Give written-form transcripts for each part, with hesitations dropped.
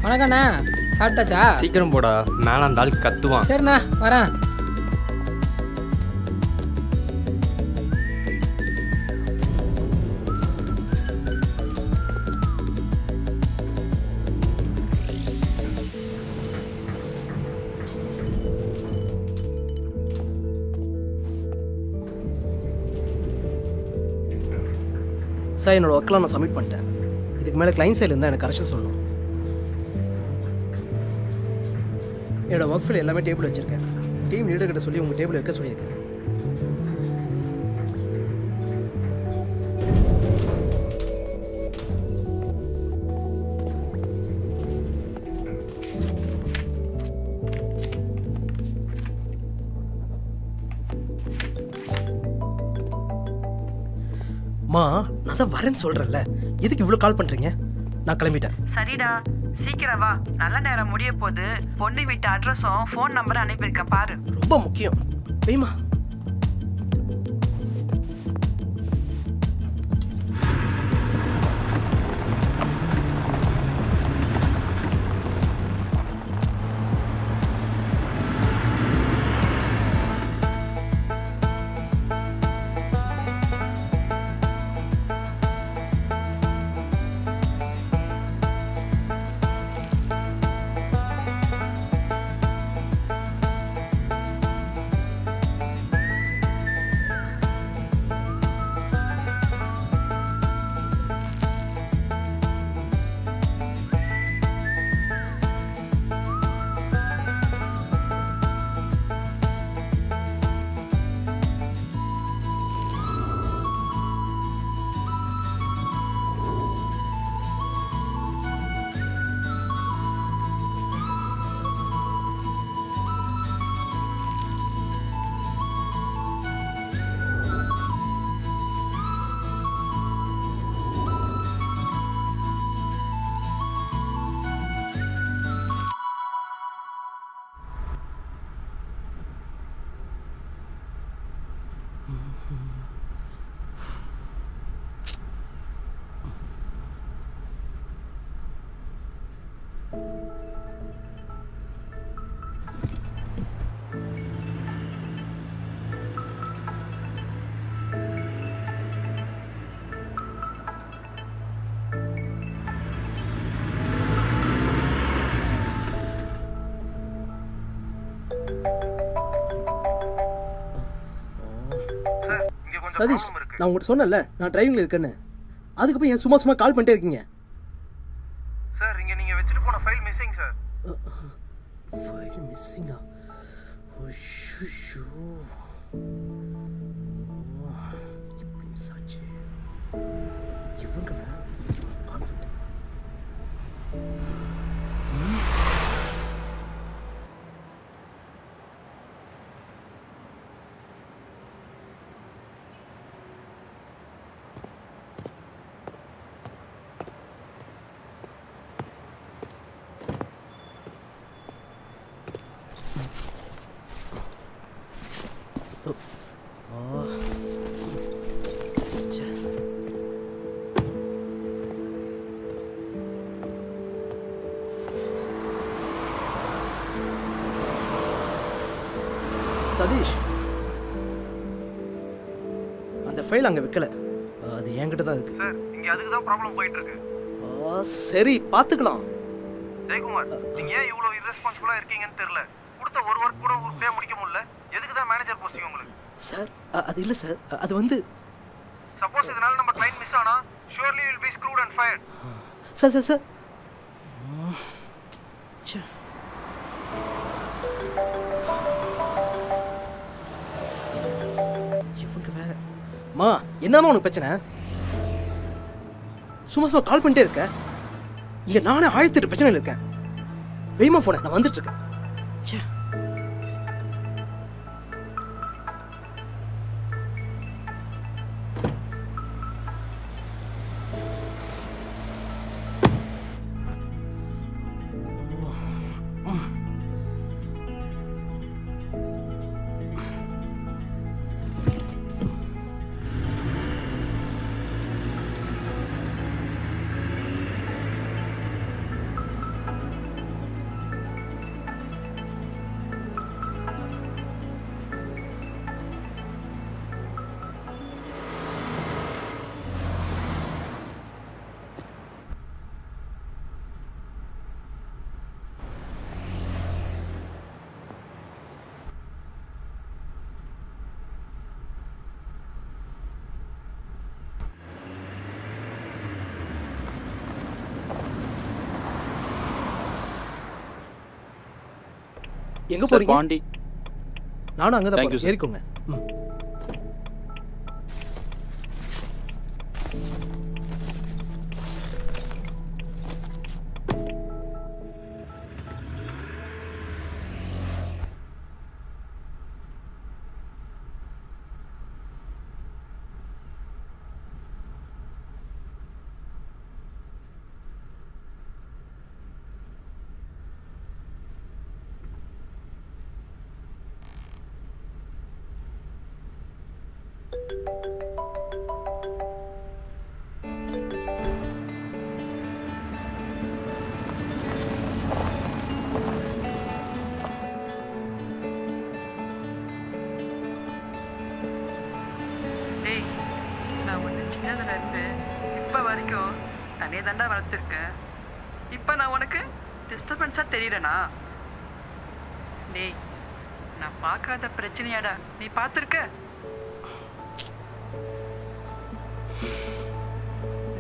வணக்கண்ணா, சாப்பிட்டாச்சா? சீக்கிரம் போடா, மேலே அந்த ஆள் கத்துவான். சரிண்ணா, வரேன். சார், என்னோட ஒர்க்கெலாம் நான் சப்மிட் பண்ணிட்டேன். இதுக்கு மேலே கிளைண்ட் சைடில் இருந்தால் எனக்கு கரெக்ஷன் சொல்லணும். என்னோடய ஒர்க் ஃபைல் எல்லாமே டேபிள் வச்சுருக்கேன். டீம் லீடர்கிட்ட சொல்லி உங்கள் டேபிள் வைக்க சொல்லியிருக்கேன். நான் தான் வரேன்னு சொல்கிறேன்ல, எதுக்கு இவ்வளோ கால் பண்ணுறீங்க? நான் கிளம்பிட்டேன். சரிடா, சீக்கிரம் வா, நல்ல நேரம் முடிய போது. பொண்ணு வீட்டு அட்ரஸும் ஃபோன் நம்பரும் அனுப்பியிருக்கேன் பாரு. ரொம்ப முக்கியம். பெய்மா சதீஷ், நான் உங்கள்கிட்ட சொன்னேன்ல நான் டிரைவிங்கில் இருக்கேன்னு. அதுக்கு போய் ஏன் சும்மா சும்மா கால் பண்ணிட்டே இருக்கீங்க? சார், இங்கே நீங்கள் வச்சுட்டு போன ஃபைல் மிஸ்ஸிங் சார். ஃபைல் மிஸ்ஸிங்கா? ஐயோ, எப்படி மிஸ் ஆச்சு? இவங்க கால் பண்ணிட்டு சதீஷ், அந்த ஃபைல் அங்கே வைக்கல, அது என்கிட்ட தான் இருக்கு. சார், இங்கே அதுக்கு தான் ப்ராப்ளம் போயிட்டு இருக்கு. சரி, பார்த்துக்கலாம். ஜெயக்குமார், நீங்க ஏன் இவ்வளோ இரஸ்பான்சிபிளாக இருக்கீங்கன்னு தெரியல. கொடுத்த ஒரு ஒர்க் கூட உருப்படியாக முடிக்க முடியல. எதுக்கு தான் மேனேஜர் போஸ்டிங் உங்களுக்கு? சார், அது இல்லை சார், அது வந்து சப்போஸ் இதனால நம்ம கிளைண்ட் மிஸ் ஆனா surely will be sqrt and fired. Sir sir sir இவங்க வேற. மா, என்னம்மா உனக்கு பிரச்சனை? சும்மா சும்மா கால் பண்ணிட்டே இருக்க. இங்க நானே 1008 பிரச்சனையில் இருக்கேன். வெய்மா போன, நான் வந்துட்டு இருக்கேன். எங்கே சார் போகிறீங்க? பாண்டி. நானும் அங்கே தான் Thank you, போகிறேன். sir. ஏறிக்கோங்க. ம். டேய், நான் உன்னை சின்னதுல இருந்து இப்ப வரைக்கும் தனியே தாண்டா வளர்த்துருக்கேன். இப்ப நான் உனக்கு டிஸ்டர்பன்ஸா தெரியறேனா? டேய், நான் பார்க்காத பிரச்சனையாடா நீ பார்த்துருக்க?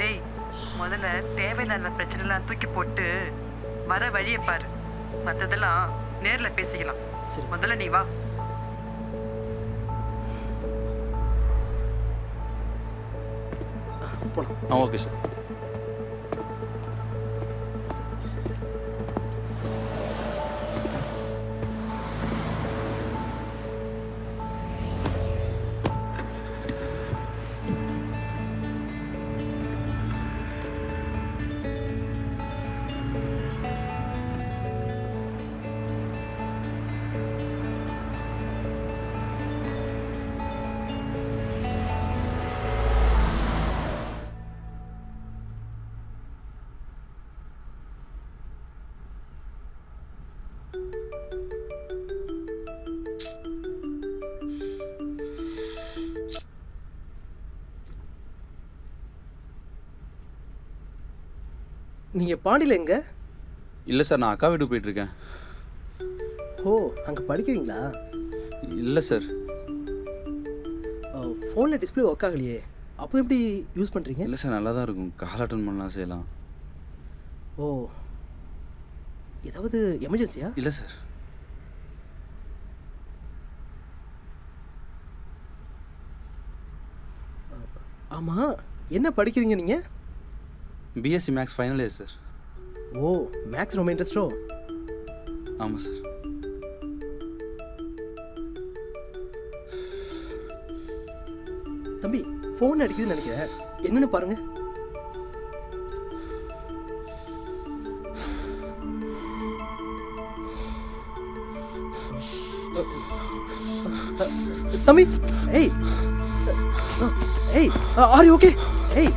டேய், முதல்ல தேவையில்லாத பிரச்சனைலாம் தூக்கி போட்டு வர வழியை பாரு. மற்றதெல்லாம் நேர்ல பேசிக்கலாம். சரி. முதல்ல நீ வா. போகலாம். Okay sir. நீங்கள் பாண்டியில் எங்கே? இல்லை சார், நான் அக்கா வீட்டுக்கு போயிட்டுருக்கேன். ஓ, அங்கே படிக்கிறீங்களா? இல்லை சார். ஃபோனில் டிஸ்பிளே ஒர்க் ஆகலையே, அப்போ எப்படி யூஸ் பண்ணுறீங்க? இல்லை சார், நல்லா தான் இருக்கும். கால் அட்டன் பண்ணலாம், செய்யலாம். ஓ, ஏதாவது எமர்ஜென்சியா? இல்லை சார். ஆமாம், என்ன படிக்கிறீங்க நீங்கள்? BSc maths final year sir. Oh, maths ரொம்ப இன்ட்ரெஸ்டோ? ஆமாம் சார். தம்பி, ஃபோன் அடிக்குதுன்னு நினைக்கிறேன், என்னன்னு பாருங்க. தம்பி, ஏய் ஏய், ஆர் யூ ஓகே? ஏய்,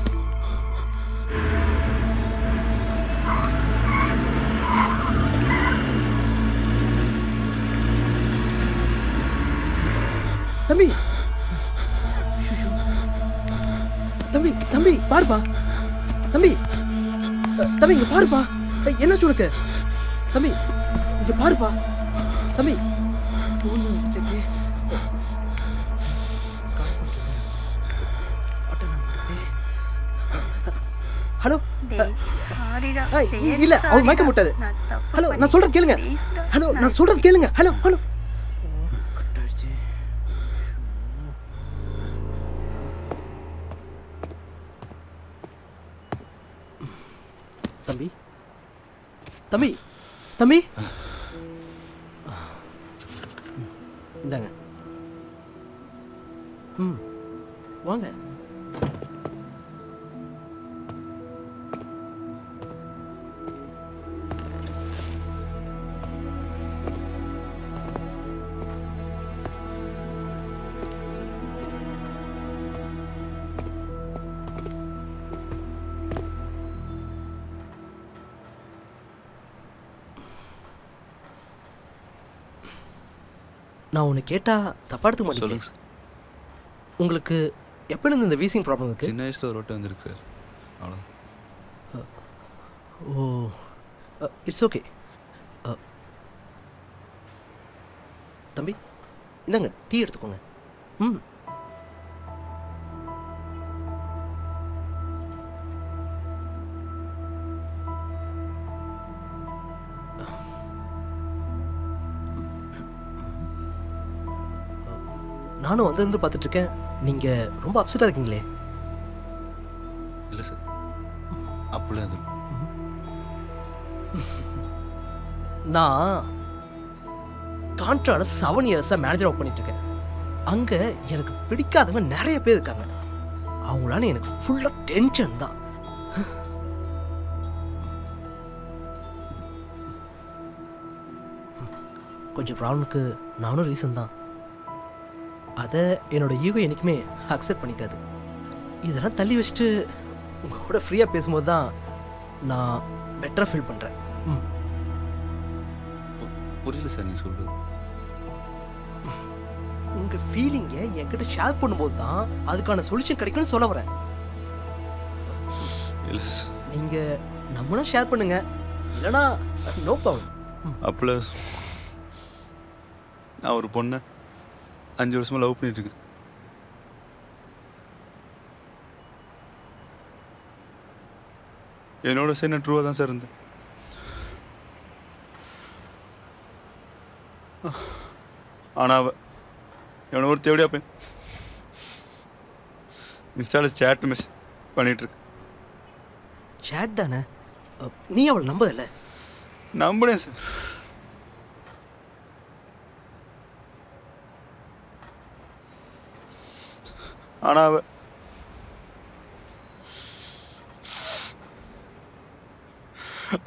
தம்பி தம்பி தம்பி பாருப்பா. தம்பி தம்பி இங்க பாருப்பா. என்ன சொல்லுங்க தம்பி, இங்க பாருப்பா. தம்பி ஃபோன் வந்துட்டு ஹலோ. இல்ல, அவர் மயக்க முட்டாது. ஹலோ, நான் சொல்றது கேளுங்க. ஹலோ, நான் சொல்றது கேளுங்க. Hello hello. தம்பி தம்பி தம்பி இந்தாங்க. ம், வாங்க. நான் ஒன்று கேட்டால் தப்பா எடுத்துக்க மாட்டேங்க. சொல்லுங்க சார். உங்களுக்கு எப்போ இந்த வீசிங் ப்ராப்ளம் இருக்குது? சின்ன வயசில் ஒரு வாட்டி வந்துருக்கு சார், அவ்வளோ. ஓ, இட்ஸ் ஓகே. தம்பி இந்தாங்க, டீ எடுத்துக்கோங்க. ம், நானும் வந்து பார்த்துட்டு இருக்கேன். நீங்கள் ரொம்ப அப்செட்டாக இருக்கீங்களே. இல்லை சார், அப்படிலாம் அது நான் கான்ட்ரால 7 இயர்ஸாக மேனேஜர் ஒர்க் பண்ணிட்டு இருக்கேன். அங்கே எனக்கு பிடிக்காதவங்க நிறைய பேர் இருக்காங்க. அவங்களால எனக்கு ஃபுல்லாக டென்ஷன் தான். கொஞ்சம் ப்ராப்ளமுக்கு நானும் ரீசன் தான். அதை என்னோட ஈகோ என்றைக்குமே அக்செப்ட் பண்ணிக்காது. இதெல்லாம் தள்ளி வச்சுட்டு உங்கள் கூட ஃப்ரீயாக பேசும்போது தான் நான் பெட்டராக ஃபீல் பண்ணுறேன். புரியல சார் நீங்கள் சொல்கிறது. உங்கள் ஃபீலிங்கை என்கிட்ட ஷேர் பண்ணும்போது தான் அதுக்கான சொல்யூஷன் கிடைக்கும்னு சொல்ல வரேன். இல்லை நீங்கள் நம்மளா ஷேர் பண்ணுங்க, இல்லைனா நோ ப்ராப்ளம். அப்படிலாம் நான் ஒரு பொண்ணை 5 வருஷமாக லவ் பண்ணிட்டுருக்கேன். என்னோட சைடு நான் ட்ரூவாக தான் சார் இருந்தேன். ஆனால் அவள் எவனை ஒரு தேவடியா போய் இன்ஸ்டாவில் சேட் மெசேஜ் பண்ணிகிட்ருக்கேன். சேட் தானே? நீ அவளை நம்பதில்ல? நம்பினேன் சார். ஆனால் அவள்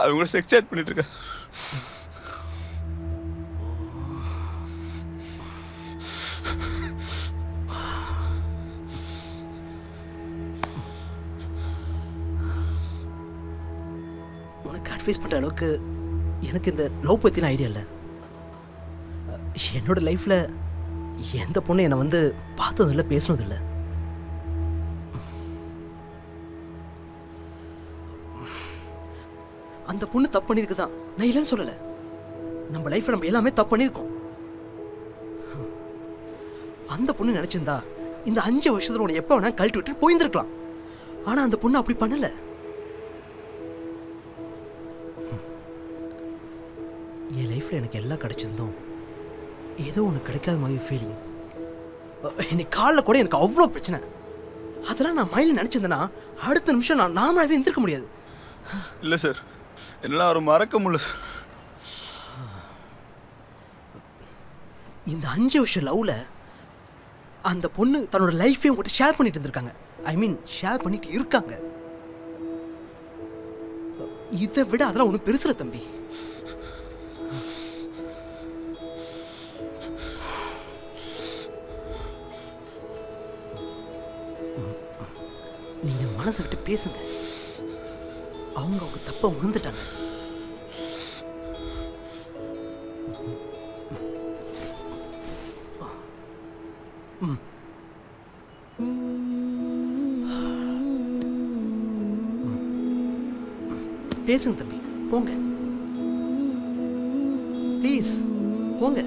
அவங்க கூட செக்ஸ் சேட் பண்ணிகிட்ருக்கேன். உனக்கு அட்வைஸ் பண்ணுற அளவுக்கு எனக்கு இந்த லவ் பற்றின ஐடியா இல்லை. என்னோட லைஃப்பில் எந்த பொண்ணு என்னை வந்து பார்த்ததில்லை, பேசுனதில்லை. அந்த பொண்ணு தப்பு பண்ணியிருக்கு தான், நான் இல்லைன்னு சொல்லலை. நம்ம லைஃப்பில் நம்ம எல்லாமே தப்பு பண்ணியிருக்கோம். அந்த பொண்ணு நினச்சிருந்தா இந்த 5 வருஷத்துல உன்னை எப்போ வேணா கழட்டி விட்டு போயிருந்துருக்கலாம். ஆனால் அந்த பொண்ணு அப்படி பண்ணலை. என் லைஃப்பில் எனக்கு எல்லாம் கிடைச்சிருந்தோம், ஏதோ ஒன்று கிடைக்காத மாதிரி ஃபீலிங். இன்னைக்கு காலைல கூட எனக்கு அவ்வளோ பிரச்சனை. அதெல்லாம் நான் மைண்டில் நினச்சிருந்தேன்னா அடுத்த நிமிஷம் நான் நாமளாகவே இருந்திருக்க முடியாது. இல்லை சார், என்னால் அவரை மறக்க முடியல சார். இந்த 5 வருஷம் லவ்வில் அந்த பொண்ணு தன்னோட லைஃபையும் உங்கள்கிட்ட ஷேர் பண்ணிட்டு இருந்திருக்காங்க. ஐ மீன் ஷேர் பண்ணிட்டு இருக்காங்க. இதை விட அதெல்லாம் ஒன்றும் பெருசுல தம்பி. நீங்க மனசை விட்டு பேசுங்க. அவங்க தப்ப உணர்ந்துட்டாங்க. பேசுங்க தம்பி, போங்க ப்ளீஸ், போங்க.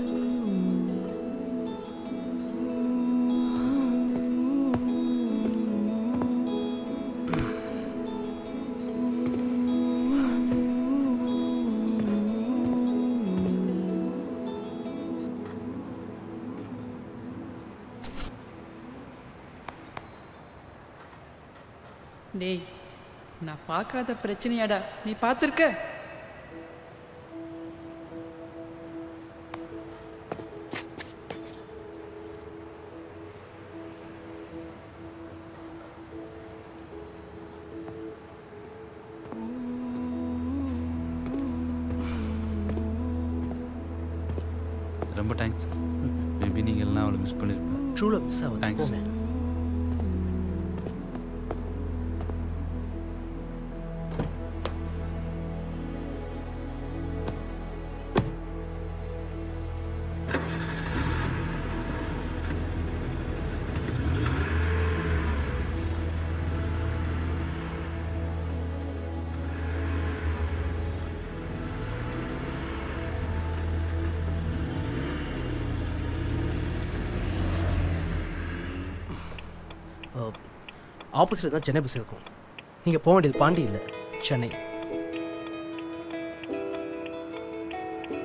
டேய், நான் பார்க்காத பிரச்சனையாடா நீ பார்த்துருக்க? ரொம்ப தேங்க்ஸ். மேபி நீங்கள் எல்லாம் அவளை மிஸ் பண்ணியிருப்பேன். ட்ரூல மிஸ் ஆகுது. தேங்க்ஸ். போங்க. ஆப்போசிட்டில் தான் சென்னை பஸ் இருக்கும். நீங்கள் போக வேண்டியது பாண்டி இல்லை, சென்னை.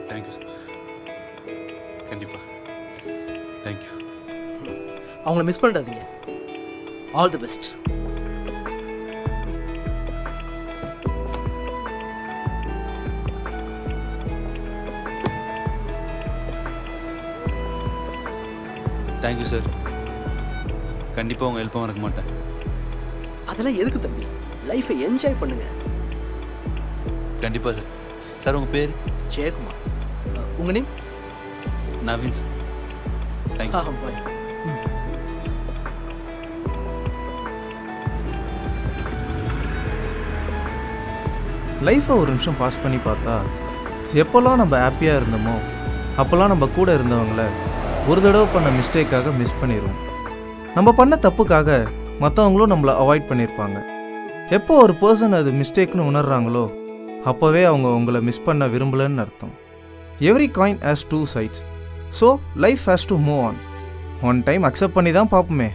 Thank you sir. கண்டிப்பாக தேங்க்யூ. அவங்கள மிஸ் பண்ணிடாதீங்க. All the best. Thank you sir. கண்டிப்பாக உங்கள் ஹெல்ப்பாக மறக்க மாட்டேன். அதெல்லாம் எதுக்கு தம்பி? லைஃப்பை என்ஜாய் பண்ணுங்க. கண்டிப்பாக சார். சார் உங்கள் பேர்? ஜெயக்குமார். உங்கள் நேம்? நவீன் சார். தேங்க்யூ. பாய். லைஃப்பை ஒரு நிமிஷம் பாஸ் பண்ணி பார்த்தா எப்போல்லாம் நம்ம ஹாப்பியாக இருந்தோமோ அப்போல்லாம் நம்ம கூட இருந்தவங்கள ஒரு தடவை பண்ண மிஸ்டேக்காக மிஸ் பண்ணிடுவோம். நம்ம பண்ண தப்புக்காக மற்றவங்களும் நம்மளை அவாய்ட் பண்ணியிருப்பாங்க. எப்போ ஒரு பர்சன் அது மிஸ்டேக்னு உணர்றாங்களோ அப்போவே அவங்க உங்களை மிஸ் பண்ண விரும்பலன்னு அர்த்தம். Every coin has two sides. So life has to move on. One time accept பண்ணி தான் பார்ப்போமே.